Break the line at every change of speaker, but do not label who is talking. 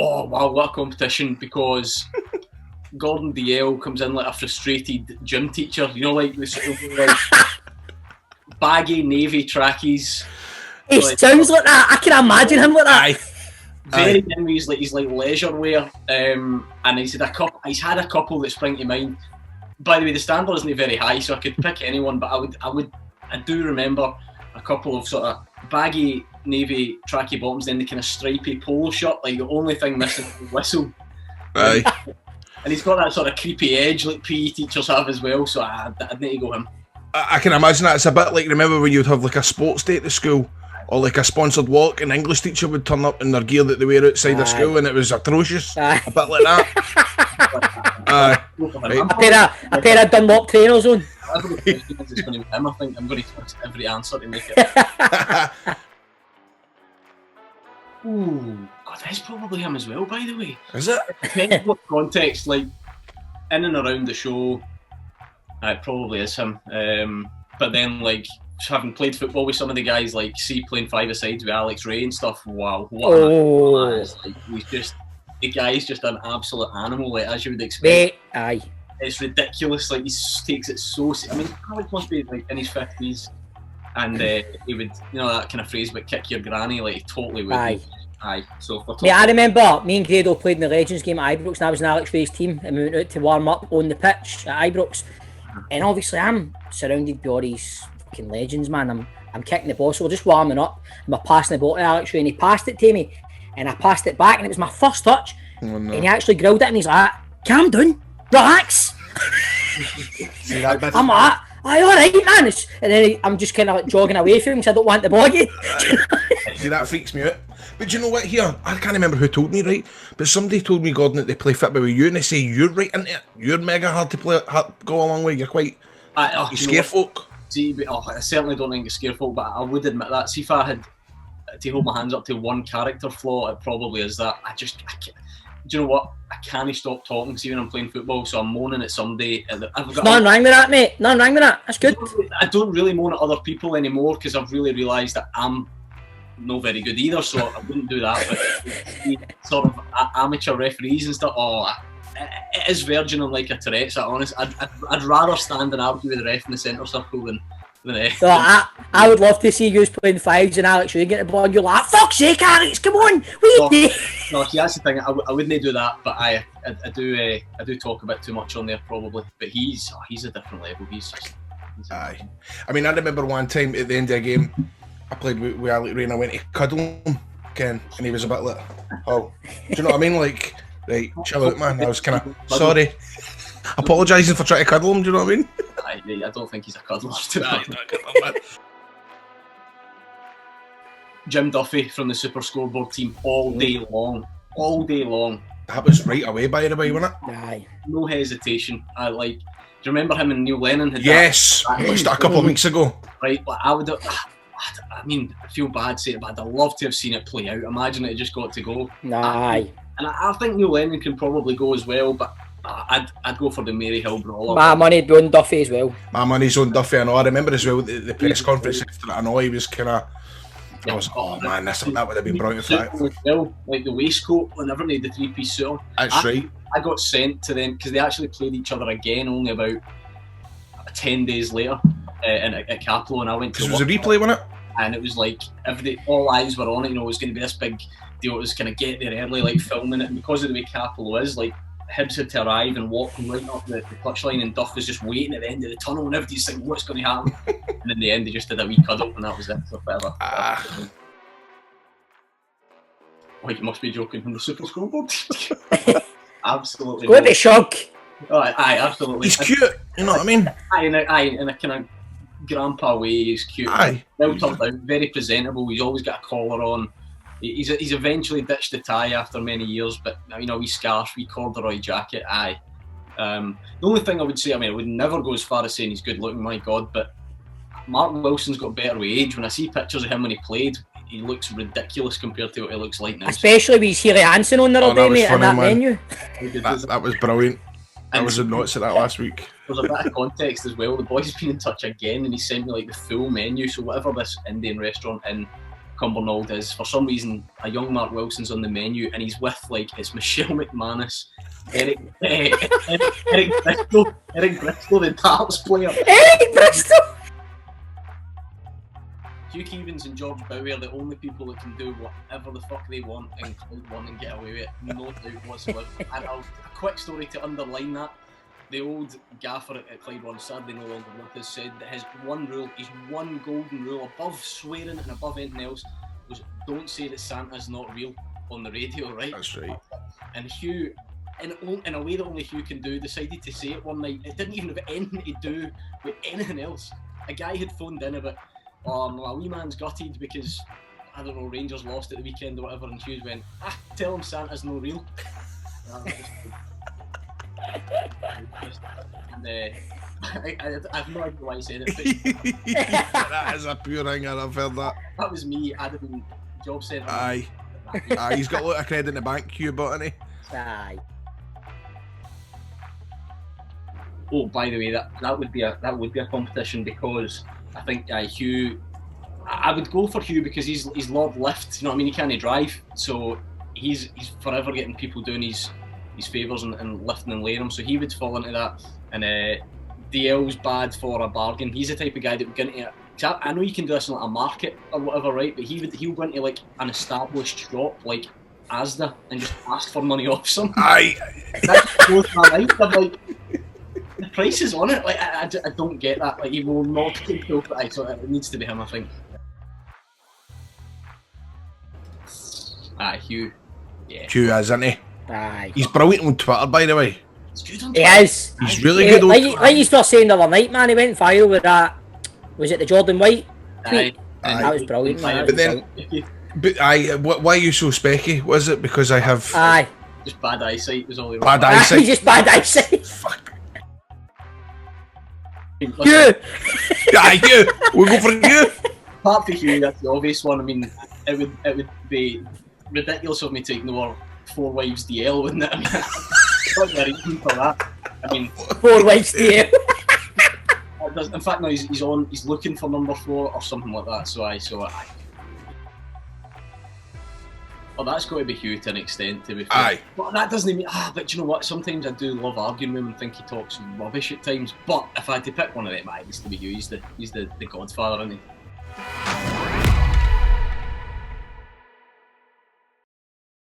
Oh wow, what a competition! Because Gordon DL comes in like a frustrated gym teacher, you know, like the sort of like baggy navy trackies.
He sounds like that. I can imagine him like that.
Very dim. He's like leisure wear, and he's had a couple that spring to mind. By the way, the standard isn't very high, so I could pick anyone, but I do remember a couple of sort of baggy navy tracky bottoms, then the kind of stripy polo shirt, like the only thing missing is the whistle.
Aye.
And he's got that sort of creepy edge like PE teachers have as well, so I'd need to go him.
I can imagine that. It's a bit like, remember when you'd have like a sports day at the school, or like a sponsored walk, and English teacher would turn up in their gear that they wear outside the school, and it was atrocious. A bit like that.
A pair of Dunlop trainers on.
I think it's going to be him. I think I'm going to touch every answer to make it. Ooh, God, that's probably him as well, by the way.
Is it?
Depending what context, like in and around the show, it probably is him. But then, like, having played football with some of the guys, like, playing five-a-sides with Alex Ray and stuff, wow, what an like, the guy's just an absolute animal, like, as you would expect.
Aye.
It's ridiculous, like, he takes it so... I mean, Alex must be, like, in his 50s, and he would, you know, that kind of phrase, but kick your granny, like, he totally would. Aye. So
I remember me and Grado played in the Legends game at Ibrox, and I was in Alex Ray's team, and we went out to warm up on the pitch at Ibrox, and obviously I'm surrounded by all these fucking legends, man. I'm kicking the ball, so we're just warming up, and we're passing the ball to Alex Ray, and he passed it to me, and I passed it back, and it was my first touch, and he actually grilled it, and he's like, calm down, relax. I'm like, aye, alright, man. And then I'm just kind of like jogging away from him because I don't want the ball again.
See, that freaks me out. But you know what, here, I can't remember who told me, right? But somebody told me, Gordon, that they play football with you, and they say you're right into it. You're mega hard to go along with. You're quite... you scare folk.
See, I certainly don't think it's scare folk, but I would admit that. See, if I had to hold my hands up to one character flaw, it probably is that. I can't, do you know what? I can't stop talking, see, when I'm playing football, so I'm moaning at somebody.
Nothing wrong with that, mate. Nothing wrong with that. That's good.
I don't really moan at other people anymore because I've really realised that I'm not very good either, so I wouldn't do that. But sort of amateur referees and stuff, it is verging on like a Tourette's, honest. I'd rather stand and argue with the ref in the centre circle than
so I would love to see you playing fives and Alex Ray get the ball and you're like, fuck's sake, Alex, come on, what are you doing?
No, see, that's the thing, I wouldn't do that, but I do talk a bit too much on there probably, but he's a different level. He's
aye. I mean, I remember one time at the end of a game, I played with Alex Ray and I went to cuddle him, Ken, and he was a bit like, oh, do you know what I mean? Like, right, chill out, man. I was kind of sorry, apologising for trying to cuddle him, do you know what I mean?
I don't think he's a cuddler. Jim Duffy from the Super Scoreboard team all day long.
That was right away, by the way, wasn't it?
Aye.
No hesitation. Do you remember him and Neil Lennon had
yes, I watched that a couple of weeks ago.
Right, but I mean, I feel bad saying it, but I'd love to have seen it play out. Imagine it just got to go.
Aye.
And I think Neil Lennon can probably go as well, but I'd go for the Maryhill Brawler.
My money on Duffy as well.
My money's on Duffy. I know. I remember as well the press conference after that. I know he was kind of. I was, oh man, that would have been brilliant.
Well, like the waistcoat, whenever they had the three-piece suit on.
That's right.
I got sent to them because they actually played each other again only about 10 days later at Caplo, and I went to.
It was a replay, wasn't it?
And it was like all eyes were on it. You know, it was going to be this big deal. It was going to get there early, like filming it, and because of the way Caplo is, like. Hibs had to arrive and walk right up the touchline, and Duff was just waiting at the end of the tunnel, and everybody's thinking, what's going to happen? And in the end, they just did a wee cuddle, and that was it. So whatever. Oh, you must be joking from the Super Scoreboard. Absolutely.
Go to Shug.
Oh, aye, absolutely.
He's cute, you know what I mean?
Aye, in a kind of grandpa way, he's cute.
Aye.
Well turned out, very presentable. He's always got a collar on. He's eventually ditched the tie after many years, but you know, wee scarf, wee corduroy jacket, aye. The only thing I would say, I mean, I would never go as far as saying he's good looking, my God, but Martin Wilson's got better with age. When I see pictures of him when he played, he looks ridiculous compared to what he looks like now.
Especially with his Healy Hansen on the other day, mate, in that menu.
That was brilliant. I was in notes at that last week.
There's a bit of context as well. The boy's been in touch again, and he sent me like the full menu. So whatever this Indian restaurant in Cumbernauld is, for some reason, a young Mark Wilson's on the menu, and he's with, like, it's Michelle McManus, Eric Bristol, the darts player.
Eric Bristol!
Hugh Keevins and George Bowie are the only people that can do whatever the fuck they want in Clyde 1 and get away with it, no doubt whatsoever. And a quick story to underline that: the old gaffer at Clyde 1, sadly no longer with us, said that his one golden rule, above swearing and above anything else, was don't say that Santa's not real on the radio, right?
That's right.
And Hugh, in a way that only Hugh can do, decided to say it one night. It didn't even have anything to do with anything else. A guy had phoned in about, my wee man's gutted because, I don't know, Rangers lost at the weekend or whatever, and Hughes went, tell him Santa's no real. And I have no idea why I said it, but
that is a pure ringer, I've heard that.
That was me. I'd have been job centre.
Aye, he's got a lot of credit in the bank, Hugh, but hasn't he?
Aye.
Oh, by the way, that would be a competition, because I think Hugh, I would go for Hugh because he's Lord Lift. You know what I mean? He can't drive, so he's forever getting people doing his favours and lifting and laying them. So he would fall into that. And DL's bad for a bargain. He's the type of guy that would go into. I know you can do this in like a market or whatever, right? But he'll go into like an established shop like Asda and just ask for money off someone.
Aye.
That blows my mind. I'm like, the price is on it. Like I don't get that. Like he will not take it. So it needs to be him, I think. Hugh. Yeah.
Hugh is, isn't he?
Aye.
He's brilliant on Twitter, by the way.
He's good on
He
Twitter.
is.
He's really good on
like you were saying the other night, man, he went viral with that, was it the Jordan White tweet? That was brilliant, man.
But then, why are you so specky? Was it because I have...
Aye.
Just bad eyesight was all he wrote.
Bad eyesight?
Just bad eyesight.
Fuck.
You!
Aye, you! We'll go for you!
Apart from Hugh, that's the obvious one. I mean, it would be ridiculous of me to ignore Four Wives DL, wouldn't it? I mean, not very reason for that. I mean,
Four Wives DL.
In fact, no, he's looking for number 4 or something like that. So I. Well, that's got to be Hugh to an extent, to be fair.
Aye.
But that doesn't mean. But you know what? Sometimes I do love arguing with him and think he talks rubbish at times. But if I had to pick one of them, it needs to be Hugh. He's the godfather, isn't he?